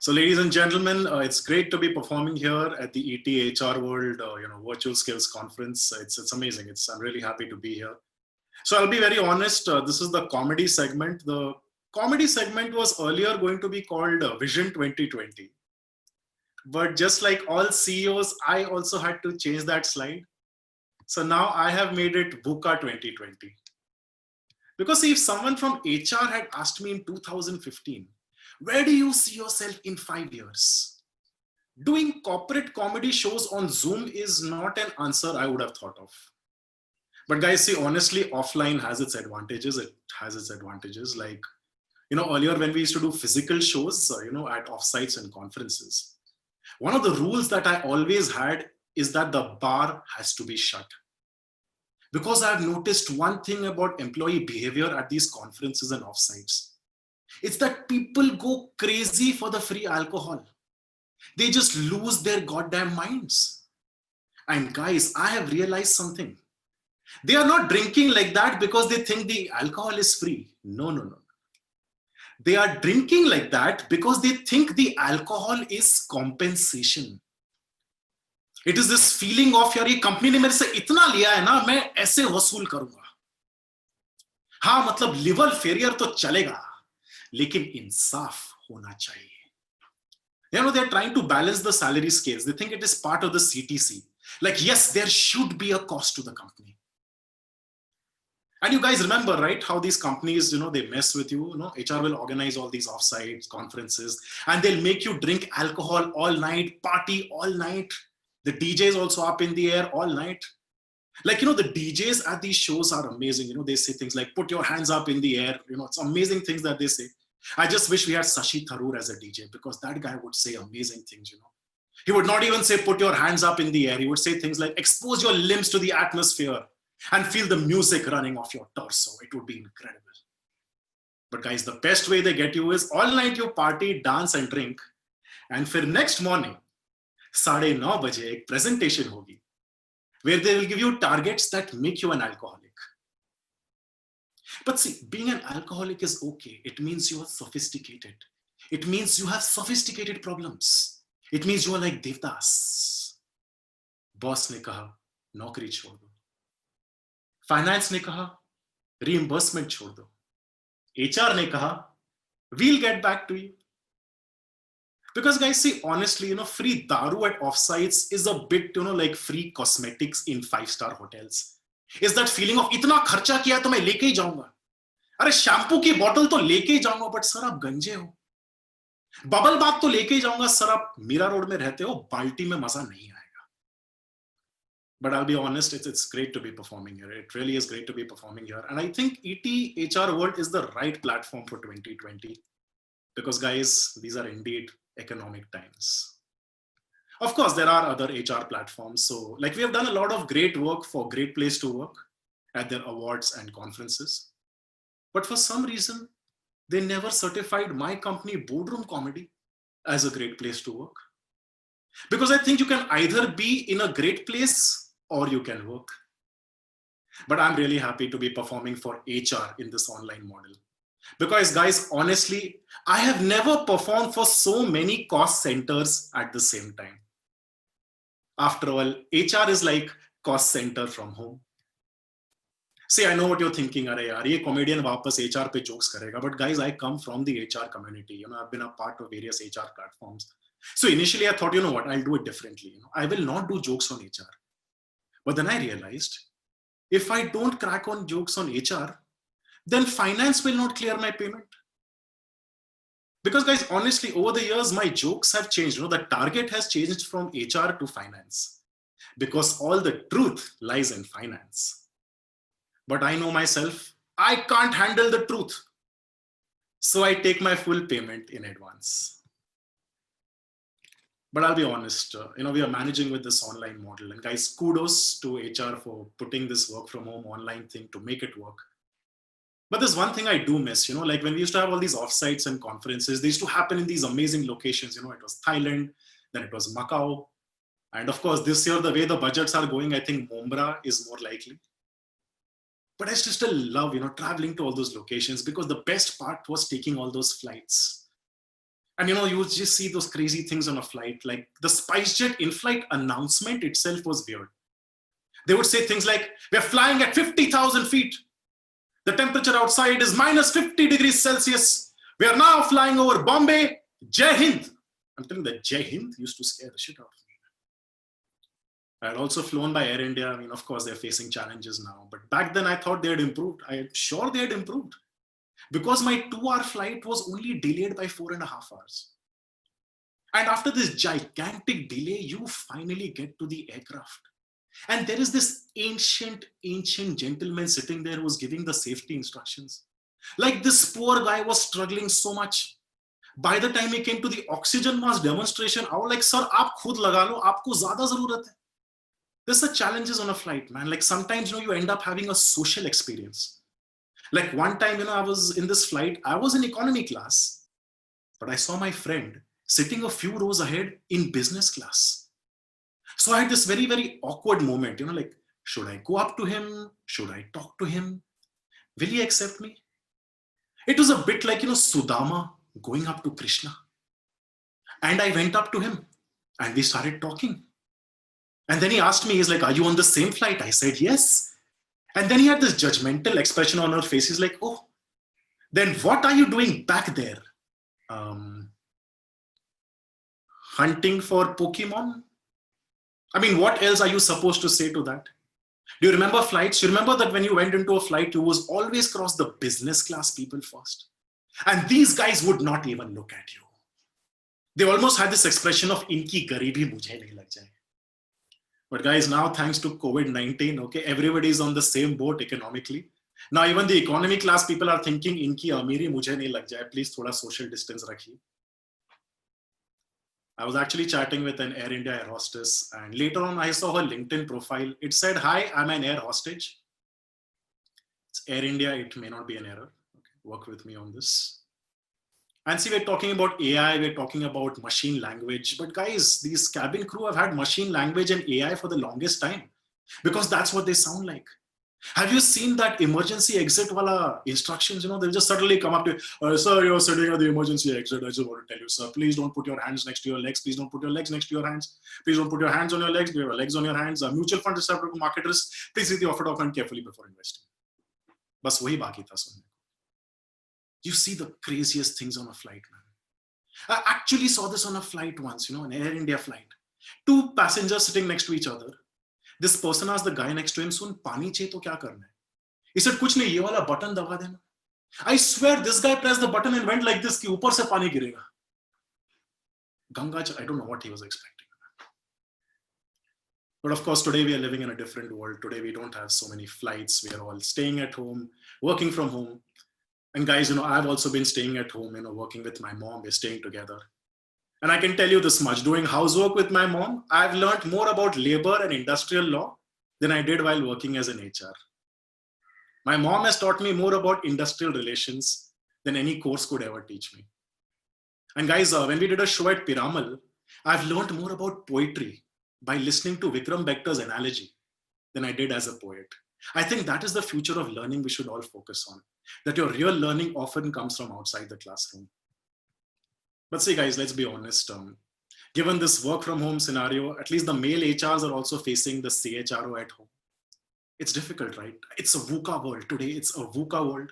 So, ladies and gentlemen, it's great to be performing here at the ET HR World, Virtual Skills Conference. It's amazing. I'm really happy to be here. So, I'll be very honest. This is the comedy segment. The comedy segment was earlier going to be called Vision 2020, but just like all CEOs, I also had to change that slide. So now I have made it VUCA 2020. Because if someone from HR had asked me in 2015, where do you see yourself in 5 years? Doing corporate comedy shows on Zoom is not an answer I would have thought of. But guys, see, honestly, offline has its advantages. It has its advantages. Like, earlier when we used to do physical shows, at offsites and conferences, one of the rules that I always had is that the bar has to be shut. Because I've noticed one thing about employee behavior at these conferences and offsites. It's that people go crazy for the free alcohol. They just lose their goddamn minds. And guys, I have realized something. They are not drinking like that because they think the alcohol is free. No. They are drinking like that because they think the alcohol is compensation. It is this feeling of यार ये company ने मेरे से इतना लिया है ना, मैं ऐसे वसूल करूंगा. हाँ, मतलब लिवर फेलियर तो चलेगा, लेकिन इंसाफ होना चाहिए. They're trying to balance the salary scales. They think it is part of the CTC. Like, yes, there should be a cost to the company. And you guys remember, right, how these companies, they mess with you. HR will organize all these offsites, conferences, and they'll make you drink alcohol all night, party all night. The DJ is also up in the air all night. Like, the DJs at these shows are amazing. They say things like, put your hands up in the air. It's amazing things that they say. I just wish we had Shashi Tharoor as a DJ, because that guy would say amazing things, He would not even say, put your hands up in the air. He would say things like, expose your limbs to the atmosphere and feel the music running off your torso. It would be incredible. But guys, the best way they get you is all night you party, dance and drink. And for next morning, 9:30 baje ek presentation hogi, where they will give you targets that make you an alcoholic. But see, being an alcoholic is okay. It means you are sophisticated. It means you have sophisticated problems. It means you are like Devdas. Boss ne kaha, naukri chhod do. Finance ne kaha, reimbursement chhod do. HR ne kaha, we'll get back to you. Because guys, see, honestly, free daru at offsites is a bit, like free cosmetics in 5-star hotels. Is that feeling of itna kharcha kiya to main leke hi jaunga. Are shampoo ki bottle to leke hi jaunga, but sir aap ganje ho. Bubble bath to leke hi jaunga, sir aap Mira Road mein rehte ho, balti mein maza nahi aayega. But I'll be honest, it's great to be performing here. It really is great to be performing here. And I think ET HR World is the right platform for 2020. Because guys, these are indeed economic times. Of course, there are other HR platforms. So like we have done a lot of great work for Great Place to Work at their awards and conferences. But for some reason, they never certified my company Boardroom Comedy as a great place to work. Because I think you can either be in a great place or you can work. But I'm really happy to be performing for HR in this online model. Because guys, honestly, I have never performed for so many cost centers at the same time. After all, HR is like cost center from home. See, I know what you're thinking, are yaar, ye comedian wapas HR pe jokes karega. But guys, I come from the HR community. I've been a part of various HR platforms. So initially I thought, what, I'll do it differently. I will not do jokes on HR. But then I realized, if I don't crack on jokes on HR, then finance will not clear my payment. Because guys, honestly, over the years, my jokes have changed. The target has changed from HR to finance. Because all the truth lies in finance. But I know myself, I can't handle the truth. So I take my full payment in advance. But I'll be honest, we are managing with this online model. And guys, kudos to HR for putting this work from home online thing to make it work. But there's one thing I do miss, like when we used to have all these offsites and conferences, they used to happen in these amazing locations. It was Thailand, then it was Macau. And of course, this year, the way the budgets are going, I think Mumbai is more likely. But I still love, traveling to all those locations, because the best part was taking all those flights. And you just see those crazy things on a flight. Like the SpiceJet in-flight announcement itself was weird. They would say things like, we're flying at 50,000 feet. The temperature outside is minus 50 degrees Celsius. We are now flying over Bombay. Jai Hind. I'm telling you that Jai Hind used to scare the shit out of me. I had also flown by Air India. I mean, of course, they're facing challenges now. But back then, I thought they had improved. I'm sure they had improved. Because my 2-hour flight was only delayed by 4.5 hours. And after this gigantic delay, you finally get to the aircraft. And there is this ancient gentleman sitting there who was giving the safety instructions. Like this poor guy was struggling so much. By the time he came to the oxygen mask demonstration, I was like, sir, aap khud laga lo, aapko zyada zarurat hai. There's the challenges on a flight, man. Like sometimes, you end up having a social experience. Like one time, I was in this flight, I was in economy class, but I saw my friend sitting a few rows ahead in business class. So I had this very, very awkward moment, like, should I go up to him? Should I talk to him? Will he accept me? It was a bit like, Sudama going up to Krishna. And I went up to him and we started talking. And then he asked me, he's like, are you on the same flight? I said, yes. And then he had this judgmental expression on her face. He's like, oh, then what are you doing back there? Hunting for Pokemon? I mean, what else are you supposed to say to that? Do you remember flights? You remember that when you went into a flight, you was always cross the business class people first. And these guys would not even look at you. They almost had this expression of, Inki garibi mujhe nahi lag jaye. But guys, now thanks to COVID-19, okay, everybody is on the same boat economically. Now even the economy class people are thinking, Inki amiri mujhe nahi lag jaye, please thoda social distance rakhiye. I was actually chatting with an Air India air hostess, and later on I saw her LinkedIn profile. It said, hi, I'm an air hostage. It's Air India, it may not be an error. Okay, work with me on this. And see, we're talking about AI, we're talking about machine language, but guys, these cabin crew have had machine language and AI for the longest time because that's what they sound like. Have you seen that emergency exit wala instructions? They'll just suddenly come up to you, sir, you're sitting at the emergency exit. I just want to tell you, sir, please don't put your hands next to your legs. Please don't put your legs next to your hands. Please don't put your hands on your legs, your legs on your hands. Mutual fund is separate market risk. Please read the offer document carefully before investing. Bas wahi baki tha sunne. You see the craziest things on a flight, man. I actually saw this on a flight once, an Air India flight. 2 passengers sitting next to each other. This person asked the guy next to him, sun, pani chahiye to kya karna hai? He said, kuch nahi, ye wala button daba dena. I swear this guy pressed the button and went like this, ki upar se pani girega. Ganga, I don't know what he was expecting. But of course, today we are living in a different world. Today we don't have so many flights. We are all staying at home, working from home. And guys, I've also been staying at home, working with my mom. We're staying together. And I can tell you this much, doing housework with my mom, I've learned more about labor and industrial law than I did while working as an HR. My mom has taught me more about industrial relations than any course could ever teach me. And guys, when we did a show at Piramal, I've learned more about poetry by listening to Vikram Bekta's analogy than I did as a poet. I think that is the future of learning we should all focus on. That your real learning often comes from outside the classroom. But see, guys, let's be honest. Given this work from home scenario, at least the male HRs are also facing the CHRO at home. It's difficult, right? It's a VUCA world. Today, it's a VUCA world.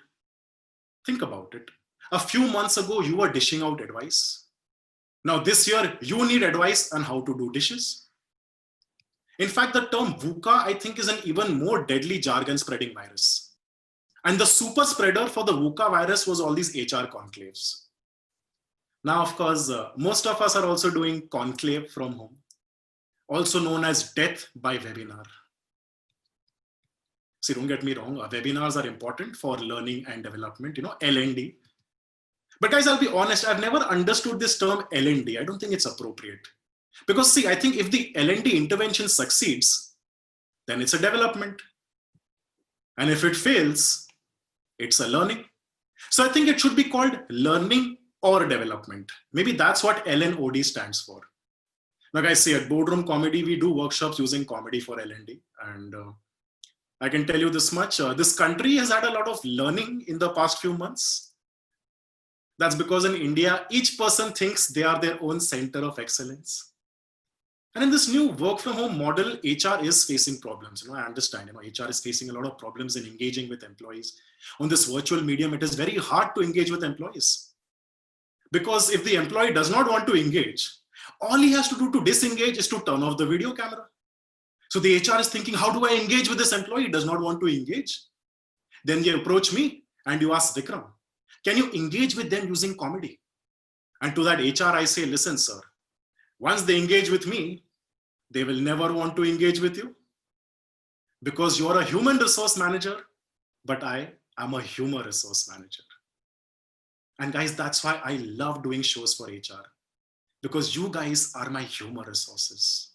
Think about it. A few months ago, you were dishing out advice. Now this year, you need advice on how to do dishes. In fact, the term VUCA, I think, is an even more deadly jargon spreading virus. And the super spreader for the VUCA virus was all these HR conclaves. Now, of course, most of us are also doing conclave from home, also known as death by webinar. See, don't get me wrong, webinars are important for learning and development, L&D. But guys, I'll be honest, I've never understood this term L&D. I don't think it's appropriate. Because see, I think if the L&D intervention succeeds, then it's a development. And if it fails, it's a learning. So I think it should be called learning or development. Maybe that's what L&OD stands for. Now guys, see, at Boardroom Comedy, we do workshops using comedy for L&D. And I can tell you this much, this country has had a lot of learning in the past few months. That's because in India, each person thinks they are their own center of excellence. And in this new work from home model, HR is facing problems. I understand, HR is facing a lot of problems in engaging with employees. On this virtual medium, it is very hard to engage with employees. Because if the employee does not want to engage, all he has to do to disengage is to turn off the video camera. So the HR is thinking, how do I engage with this employee? He does not want to engage. Then you approach me and you ask Vikram, can you engage with them using comedy? And to that HR, I say, listen, sir, once they engage with me, they will never want to engage with you because you're a human resource manager, but I am a humor resource manager. And guys, that's why I love doing shows for HR, because you guys are my humor resources.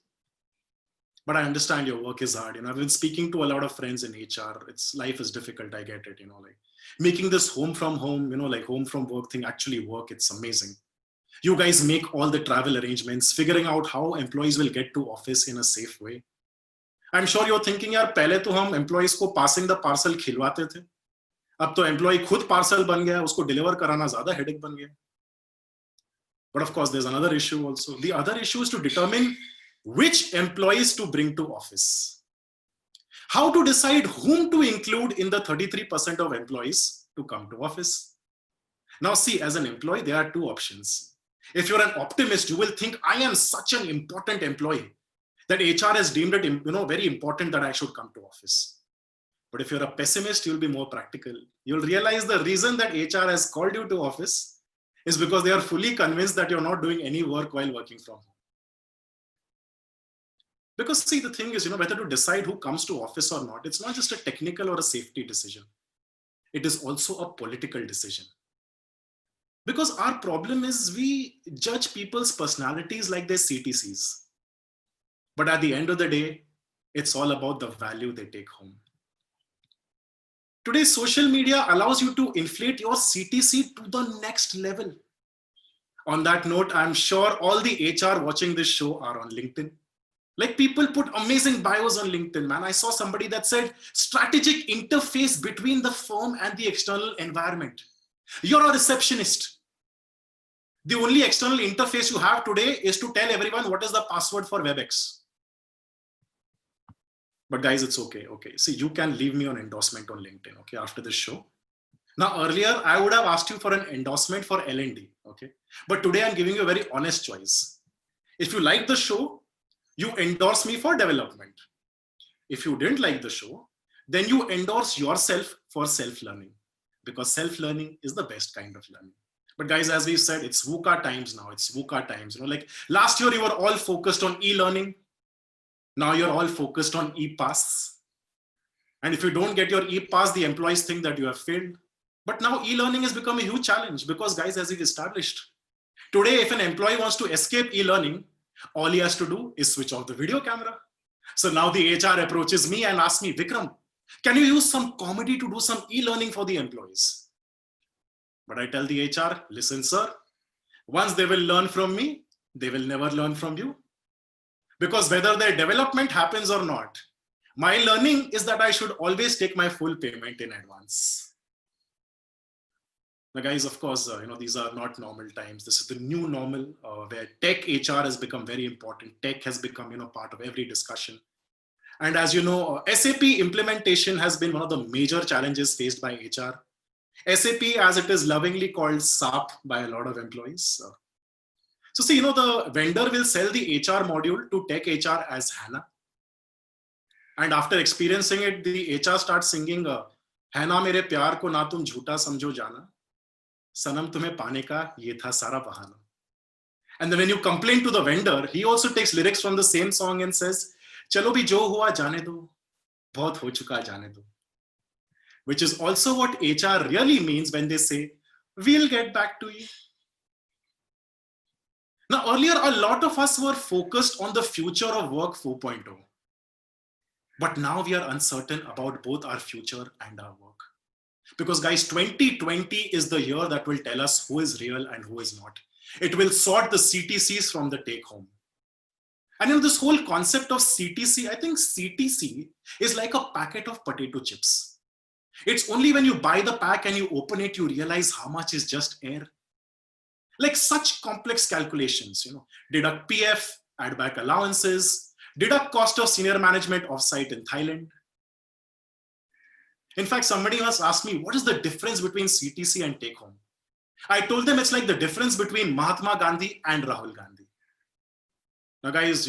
But I understand your work is hard. I've been speaking to a lot of friends in HR. Life is difficult. I get it. Like making this home from home, like home from work thing actually work. It's amazing. You guys make all the travel arrangements, figuring out how employees will get to office in a safe way. I'm sure you're thinking, यार पहले तो हम employees को passing the parcel खिलवाते थे. अब तो employee खुद parcel बन गया, उसको deliver कराना ज़्यादा headache बन गया. But of course, there's another issue also. The other issue is to determine which employees to bring to office. How to decide whom to include in the 33% of employees to come to office. Now see, as an employee, there are two options. If you're an optimist, you will think, I am such an important employee that HR has deemed it very important that I should come to office. But if you're a pessimist, you'll be more practical. You'll realize the reason that HR has called you to office is because they are fully convinced that you're not doing any work while working from home. Because see, the thing is, whether to decide who comes to office or not, it's not just a technical or a safety decision. It is also a political decision. Because our problem is we judge people's personalities like their CTCs. But at the end of the day, it's all about the value they take home. Today, social media allows you to inflate your CTC to the next level. On that note, I'm sure all the HR watching this show are on LinkedIn. Like people put amazing bios on LinkedIn, man. I saw somebody that said strategic interface between the firm and the external environment. You're a receptionist. The only external interface you have today is to tell everyone what is the password for WebEx. But guys, it's okay. Okay, see, you can leave me an endorsement on LinkedIn, okay, after this show. Now, earlier, I would have asked you for an endorsement for L&D, okay? But today, I'm giving you a very honest choice. If you like the show, you endorse me for development. If you didn't like the show, then you endorse yourself for self-learning, because self-learning is the best kind of learning. But guys, as we said, it's VUCA times now. It's VUCA times. Like last year, you were all focused on e-learning. Now you're all focused on e-pass. And if you don't get your e-pass, the employees think that you have failed. But now e-learning has become a huge challenge because, guys, as we've established, today, if an employee wants to escape e-learning, all he has to do is switch off the video camera. So now the HR approaches me and asks me, Vikram, can you use some comedy to do some e-learning for the employees? But I tell the HR, listen, sir, once they will learn from me, they will never learn from you. Because whether their development happens or not, my learning is that I should always take my full payment in advance. Now, guys, of course, these are not normal times. This is the new normal where tech HR has become very important. Tech has become, part of every discussion. And as you know, SAP implementation has been one of the major challenges faced by HR. SAP, as it is lovingly called SAP by a lot of employees. So see, the vendor will sell the HR module to tech HR as HANA. And after experiencing it, the HR starts singing, HANA mere pyar ko na tum jhoota samjho jana. Sanam tumhe paane ka ye tha sara bahana. And then when you complain to the vendor, he also takes lyrics from the same song and says, chalo bhi jo hua jaane do, bahut ho chuka jaane do. Which is also what HR really means when they say, we'll get back to you. Now, earlier, a lot of us were focused on the future of work 4.0. But now we are uncertain about both our future and our work. Because guys, 2020 is the year that will tell us who is real and who is not. It will sort the CTCs from the take home. And this whole concept of CTC, I think CTC is like a packet of potato chips. It's only when you buy the pack and you open it, you realize how much is just air Like such complex calculations, deduct PF, add back allowances, deduct cost of senior management offsite in Thailand. In fact, somebody once asked me, what is the difference between CTC and take home? I told them it's like the difference between Mahatma Gandhi and Rahul Gandhi. Now, guys,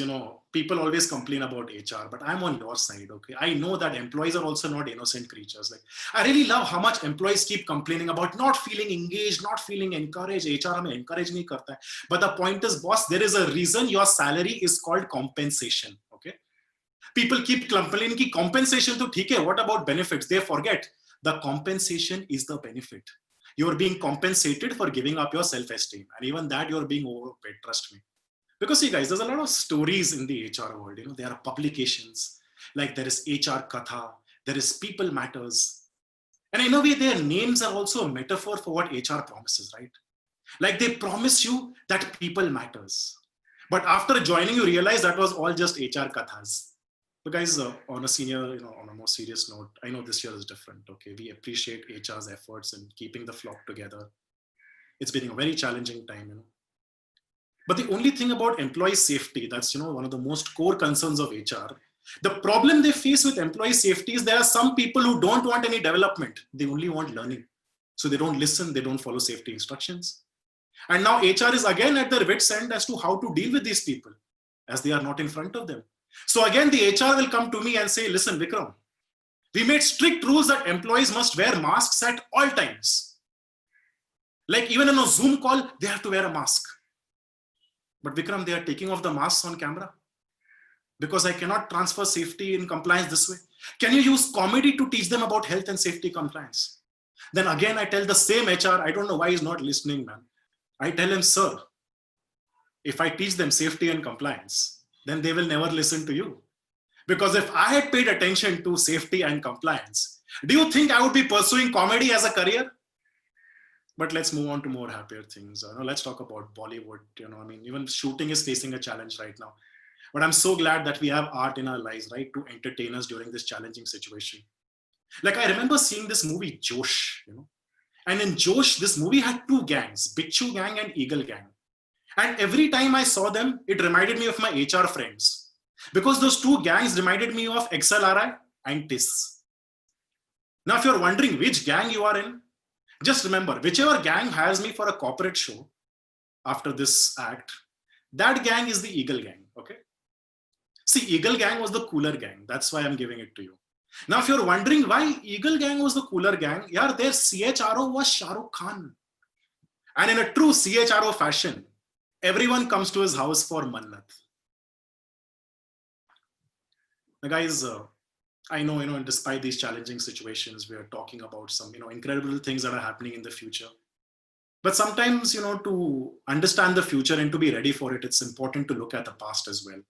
people always complain about HR, but I'm on your side, okay? I know that employees are also not innocent creatures. Like, I really love how much employees keep complaining about not feeling engaged, not feeling encouraged. HR हमें encourage नहीं करता है. But the point is, boss, there is a reason your salary is called compensation, okay? People keep complaining कि compensation तो ठीक है. What about benefits? They forget the compensation is the benefit. You're being compensated for giving up your self-esteem, and even that you're being overpaid. Trust me. Because see, guys, there's a lot of stories in the HR world. There are publications, like there is HR Katha, there is People Matters. And in a way, their names are also a metaphor for what HR promises, right? Like they promise you that people matters. But after joining, you realize that was all just HR Kathas. So guys, on a senior, on a more serious note, I know this year is different, okay? We appreciate HR's efforts in keeping the flock together. It's been a very challenging time, But the only thing about employee safety, that's one of the most core concerns of HR. The problem they face with employee safety is there are some people who don't want any development. They only want learning. So they don't listen, they don't follow safety instructions. And now HR is again at their wit's end as to how to deal with these people, as they are not in front of them. So again, the HR will come to me and say, listen, Vikram, we made strict rules that employees must wear masks at all times. Like even in a Zoom call, they have to wear a mask. But Vikram, they are taking off the masks on camera because I cannot transfer safety and compliance this way. Can you use comedy to teach them about health and safety compliance? Then again, I tell the same HR, I don't know why he's not listening, man. I tell him, sir, if I teach them safety and compliance, then they will never listen to you. Because if I had paid attention to safety and compliance, do you think I would be pursuing comedy as a career? But let's move on to more happier things. Let's talk about Bollywood. Even shooting is facing a challenge right now. But I'm so glad that we have art in our lives, right, to entertain us during this challenging situation. Like I remember seeing this movie, Josh, and in Josh, this movie had two gangs, Bichu gang and Eagle gang. And every time I saw them, it reminded me of my HR friends. Because those two gangs reminded me of XLRI and TIS. Now, if you're wondering which gang you are in, just remember, whichever gang hires me for a corporate show after this act, that gang is the Eagle gang, okay? See, Eagle gang was the cooler gang. That's why I'm giving it to you. Now, if you're wondering why Eagle gang was the cooler gang, their CHRO was Shah Rukh Khan. And in a true CHRO fashion, everyone comes to his house for Mannat. Now, guys, I know, despite these challenging situations, we are talking about some, incredible things that are happening in the future. But sometimes, to understand the future and to be ready for it, it's important to look at the past as well.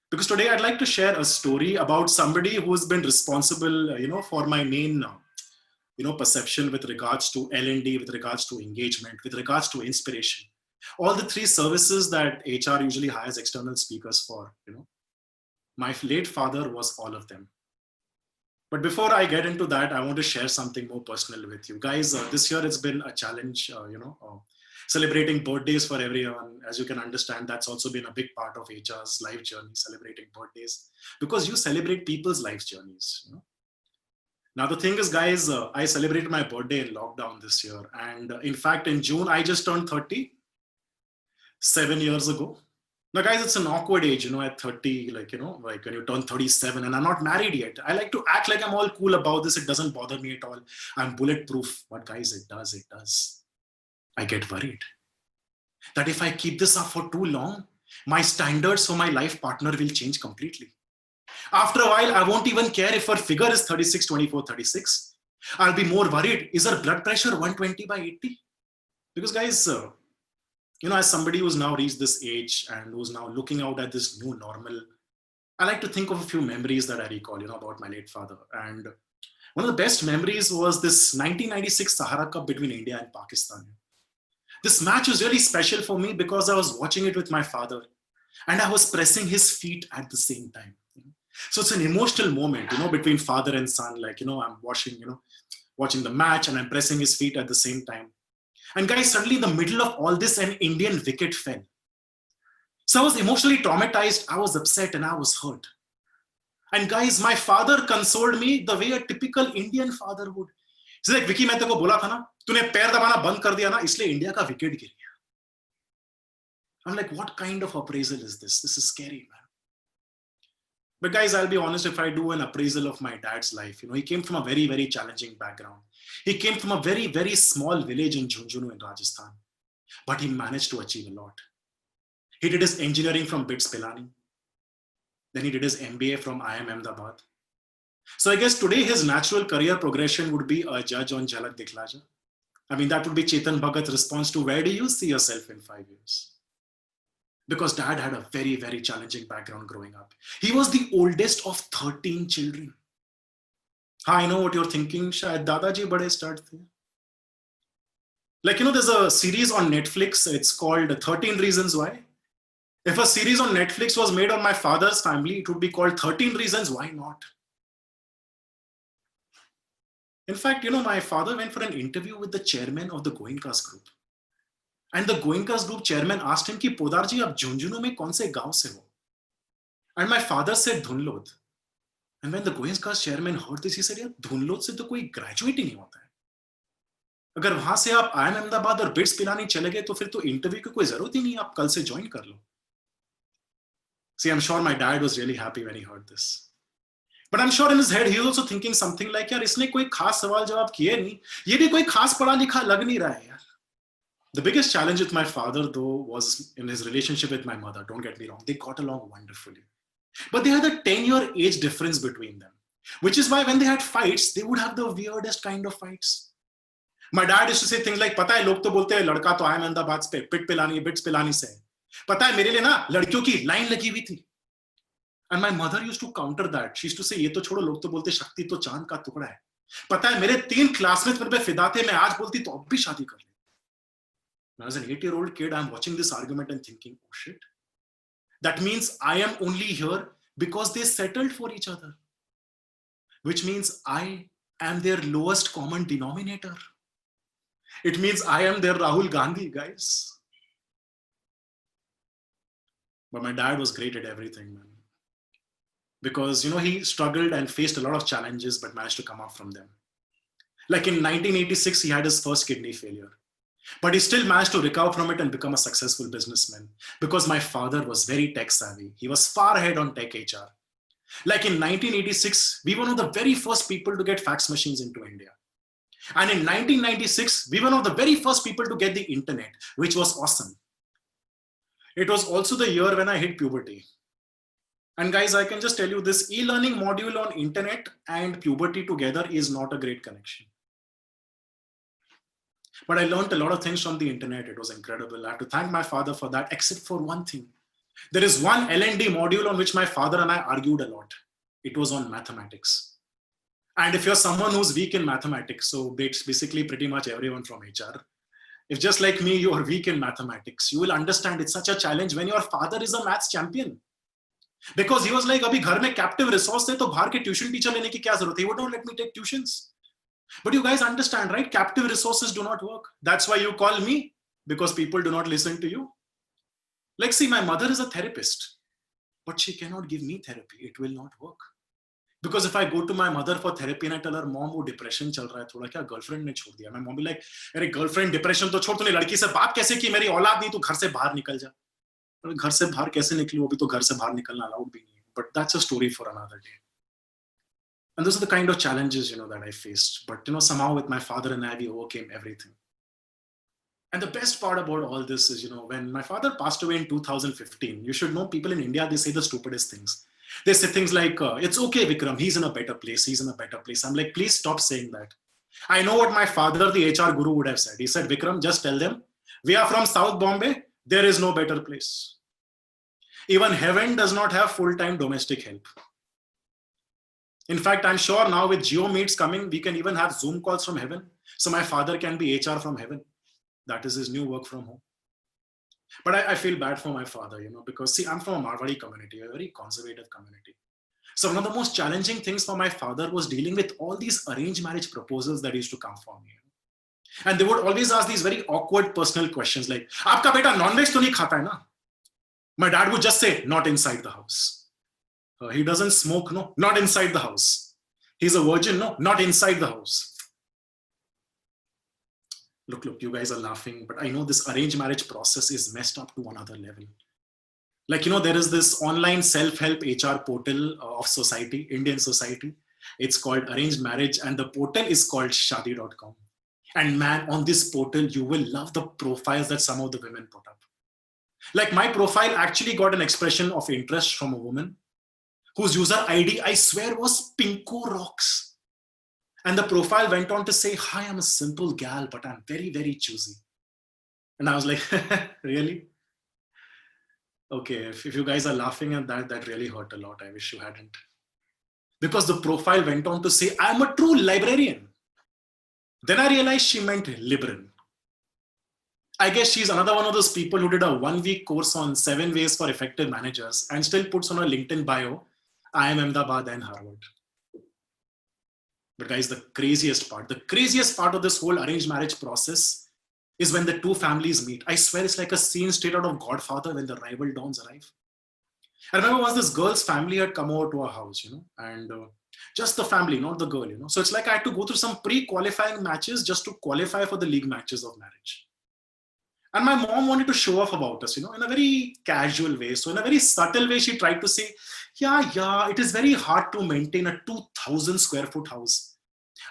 Because today I'd like to share a story about somebody who's been responsible, for my main, perception with regards to L&D, with regards to engagement, with regards to inspiration. All the three services that HR usually hires external speakers for, My late father was all of them. But before I get into that, I want to share something more personal with you. Guys, this year it's been a challenge, celebrating birthdays for everyone. As you can understand, that's also been a big part of HR's life journey, celebrating birthdays, because you celebrate people's life journeys. Now, the thing is, guys, I celebrated my birthday in lockdown this year. And in fact, in June, I just turned 30, 7 years ago. Now, guys, it's an awkward age, at 30, like when you turn 37 and I'm not married yet. I like to act like I'm all cool about this. It doesn't bother me at all. I'm bulletproof. But guys, it does. I get worried that if I keep this up for too long, my standards for my life partner will change completely. After a while, I won't even care if her figure is 36, 24, 36. I'll be more worried. Is her blood pressure 120 by 80? Because guys, as somebody who's now reached this age and who's now looking out at this new normal, I like to think of a few memories that I recall, about my late father. And one of the best memories was this 1996 Sahara Cup between India and Pakistan. This match was really special for me because I was watching it with my father and I was pressing his feet at the same time. So it's an emotional moment, between father and son, like, I'm watching the match and I'm pressing his feet at the same time. And guys, suddenly in the middle of all this, an Indian wicket fell. So I was emotionally traumatized, I was upset, and I was hurt. And guys, my father consoled me the way a typical Indian father would. He's like, Vicky, मैं तेरे को बोला था ना, तूने पैर दबाना बंद कर दिया ना, इसलिए इंडिया का विकेट गिर गया. I'm like, what kind of appraisal is this? This is scary, man. But guys, I'll be honest, if I do an appraisal of my dad's life, he came from a very, very challenging background. He came from a very, very small village in Jhunjhunu in Rajasthan, but he managed to achieve a lot. He did his engineering from BITS Pilani. Then he did his MBA from IIM Ahmedabad. So I guess today his natural career progression would be a judge on Jhalak Dikhla Ja. I mean, that would be Chetan Bhagat's response to where do you see yourself in 5 years? Because dad had a very, very challenging background growing up. He was the oldest of 13 children. I know what you're thinking, shayad Dadaji bade start the. Like, there's a series on Netflix, it's called 13 Reasons Why. If a series on Netflix was made on my father's family, it would be called 13 Reasons Why Not. In fact, my father went for an interview with the chairman of the Goenkas group. And the Goenkas group chairman asked him, ki, Podarji, aap Jhunjhunu mein kaun se gaon se ho? And my father said, Dhunlod. And when the Goenkas chairman heard this, he said, yaar, Dhunlod se to koi graduate hi nahi hota hai. अगर वहां से आप IIM Ahmedabad और bits Pilani चले गए तो फिर तो इंटरव्यू की कोई जरूरत ही नहीं, आप कल से ज्वाइन कर लो. See, I'm sure my dad was really happy when he heard this. But I'm sure in his head, he was also thinking something like, यार इसने कोई खास सवाल जवाब किए नहीं, ये भी कोई खास पढ़ा लिखा लग नहीं रहा है यार. The biggest challenge with my father, though, was in his relationship with my mother. Don't get me wrong, they got along wonderfully. But they had a 10-year age difference between them, which is why when they had fights, they would have the weirdest kind of fights. My dad used to say things like, पता है लोग तो बोलते हैं लड़का तो IIM Ahmedabad पे bits Pilani से, पता है मेरे लिए ना लड़कियों की लाइन लगी हुई थी. And my mother used to counter that. She used to say, ये तो छोड़ो, लोग तो बोलते शक्ति तो चांद का टुकड़ा है. पता है मेरे 3 क्लासमेट्स मेरे पे फिदा थे, मैं आज बोलती तो अब भी शादी कर ले. As an 8-year-old kid, I'm watching this argument and thinking, oh shit. That means I am only here because they settled for each other. Which means I am their lowest common denominator. It means I am their Rahul Gandhi, guys. But my dad was great at everything, man. Because, he struggled and faced a lot of challenges, but managed to come up from them. Like in 1986, he had his first kidney failure. But he still managed to recover from it and become a successful businessman. Because my father was very tech savvy. He was far ahead on tech HR. Like in 1986, we were one of the very first people to get fax machines into India. And in 1996, we were one of the very first people to get the internet, which was awesome. It was also the year when I hit puberty. And guys, I can just tell you this e-learning module on internet and puberty together is not a great connection. But I learned a lot of things from the internet. It was incredible. I have to thank my father for that, except for one thing. There is one L&D module on which my father and I argued a lot. It was on mathematics. And if you're someone who's weak in mathematics, so it's basically pretty much everyone from HR, if just like me, you are weak in mathematics, you will understand it's such a challenge when your father is a maths champion. Because he was like, abhi ghar mein captive resource hai, to bahar ke tuition teacher lene ki kya zarurat hai? He would not let me take tuitions. But you guys understand, right? Captive resources do not work. That's why you call me, because people do not listen to you. Like, see, my mother is a therapist, but she cannot give me therapy. It will not work. Because if I go to my mother for therapy and I tell her, mom, wo depression chal raha hai, thoda kya girlfriend ne chhod diya. My mom will be like, अरे girlfriend depression तो छोड़, तूने लड़की से बात कैसे की, मेरी औलाद नहीं, तू घर से बाहर निकल जा. घर से बाहर कैसे निकली, वो भी तो घर से बाहर निकलना allowed भी नहीं. But that's a story for another day. And those are the kind of challenges, that I faced. But, somehow with my father and I, we overcame everything. And the best part about all this is, when my father passed away in 2015, you should know people in India, they say the stupidest things. They say things like, it's okay, Vikram, he's in a better place. He's in a better place. I'm like, please stop saying that. I know what my father, the HR guru, would have said. He said, Vikram, just tell them, we are from South Bombay. There is no better place. Even heaven does not have full-time domestic help. In fact, I'm sure now with Geo Meets coming, we can even have Zoom calls from heaven. So my father can be HR from heaven. That is his new work from home. But I feel bad for my father, because see, I'm from a Marwari community, a very conservative community. So one of the most challenging things for my father was dealing with all these arranged marriage proposals that used to come for me. And they would always ask these very awkward personal questions like, "Aapka beta non-veg to nahi khata hai na?" My dad would just say, "Not inside the house." He doesn't smoke, no, not inside the house. He's a virgin, no, not inside the house. Look, you guys are laughing, but I know this arranged marriage process is messed up to another level. Like, there is this online self-help HR portal of society, Indian society. It's called Arranged Marriage, and the portal is called Shaadi.com. And man, on this portal, you will love the profiles that some of the women put up. Like, my profile actually got an expression of interest from a woman whose user ID, I swear, was Pinko Rocks. And the profile went on to say, "Hi, I'm a simple gal, but I'm very, very choosy." And I was like, really? Okay, if you guys are laughing at that, that really hurt a lot. I wish you hadn't. Because the profile went on to say, "I'm a true librarian." Then I realized she meant liberal. I guess she's another one of those people who did a 1-week course on 7 ways for effective managers and still puts on her LinkedIn bio, "I am Ahmedabad and Harvard." But guys, the craziest part of this whole arranged marriage process is when the two families meet. I swear it's like a scene straight out of Godfather when the rival dons arrive. I remember once this girl's family had come over to our house, and just the family, not the girl, So it's like I had to go through some pre-qualifying matches just to qualify for the league matches of marriage. And my mom wanted to show off about us, in a very casual way. So in a very subtle way, she tried to say, yeah, it is very hard to maintain a 2,000 square foot house.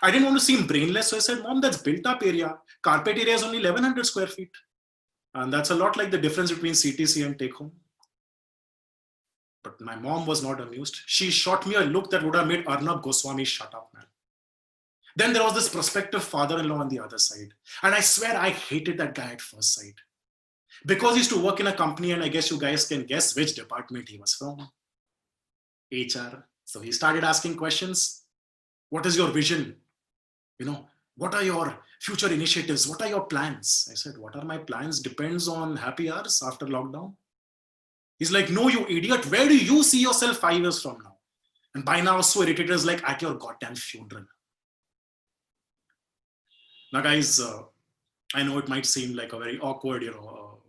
I didn't want to seem brainless. So I said, "Mom, that's built up area. Carpet area is only 1,100 square feet. And that's a lot like the difference between CTC and take home." But my mom was not amused. She shot me a look that would have made Arnab Goswami shut up, man. Then there was this prospective father-in-law on the other side. And I swear I hated that guy at first sight. Because he used to work in a company, and I guess you guys can guess which department he was from. HR. So he started asking questions. "What is your vision? What are your future initiatives? What are your plans?" I said, "What are my plans? Depends on happy hours after lockdown." He's like, "No, you idiot. Where do you see yourself 5 years from now?" And by now, so irritated, is like, "At your goddamn funeral." Now, guys, I know it might seem like a very awkward,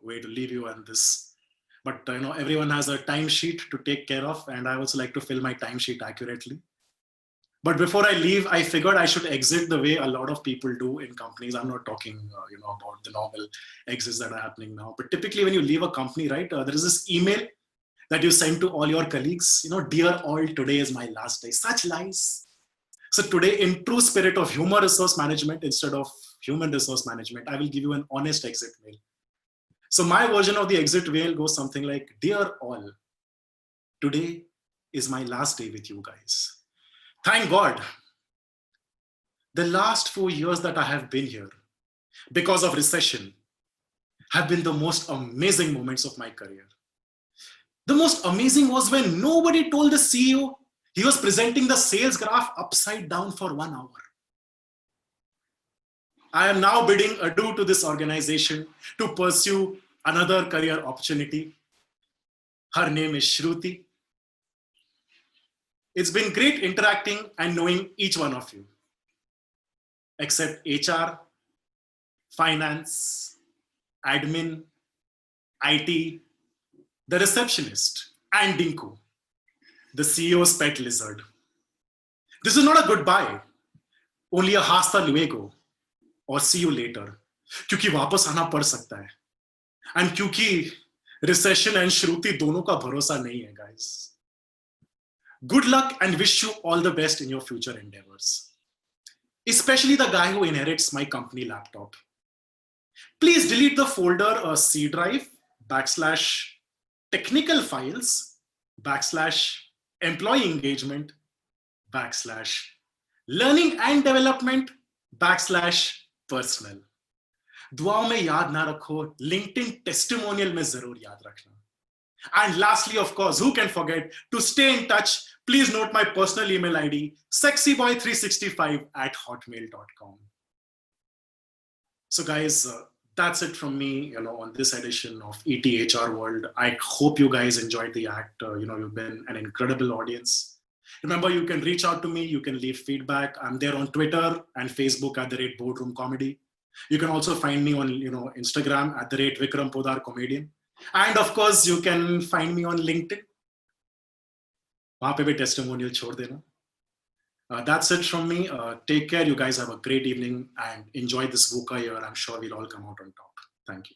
way to leave you and this, but everyone has a timesheet to take care of, and I also like to fill my timesheet accurately. But before I leave, I figured I should exit the way a lot of people do in companies. I'm not talking, about the normal exits that are happening now. But typically, when you leave a company, right, there is this email that you send to all your colleagues. "Dear all, today is my last day." Such lies. So today, in true spirit of human resource management instead of human resource management, I will give you an honest exit mail. So my version of the exit mail goes something like, "Dear all, today is my last day with you guys. Thank God, the last 4 years that I have been here, because of recession, have been the most amazing moments of my career. The most amazing was when nobody told the CEO he was presenting the sales graph upside down for 1 hour. I am now bidding adieu to this organization to pursue another career opportunity. Her name is Shruti. It's been great interacting and knowing each one of you, except HR, finance, admin, IT, the receptionist, and Dinku, the CEO's pet lizard. This is not a goodbye, only a hasta luego or see you later, क्योंकि वापस आना पड़ सकता है, and क्योंकि recession and Shruti दोनों का भरोसा नहीं है, guys. Good luck and wish you all the best in your future endeavors, especially the guy who inherits my company laptop. Please delete the folder C drive / technical files / employee engagement / learning and development / personal. दुआओं में याद ना रखो, LinkedIn testimonial में जरूर याद रखना. And lastly, of course, who can forget to stay in touch? Please note my personal email ID, sexyboy365@hotmail.com. So guys, that's it from me, on this edition of ETHR World. I hope you guys enjoyed the act. You've been an incredible audience. Remember, you can reach out to me. You can leave feedback. I'm there on Twitter and Facebook @boardroom comedy. You can also find me on Instagram at the rate Vikram Podar Comedian. And of course, you can find me on LinkedIn. वहाँ पे भी testimonial छोड़ देना. That's it from me. Take care. You guys have a great evening and enjoy this VUCA year. I'm sure we'll all come out on top. Thank you.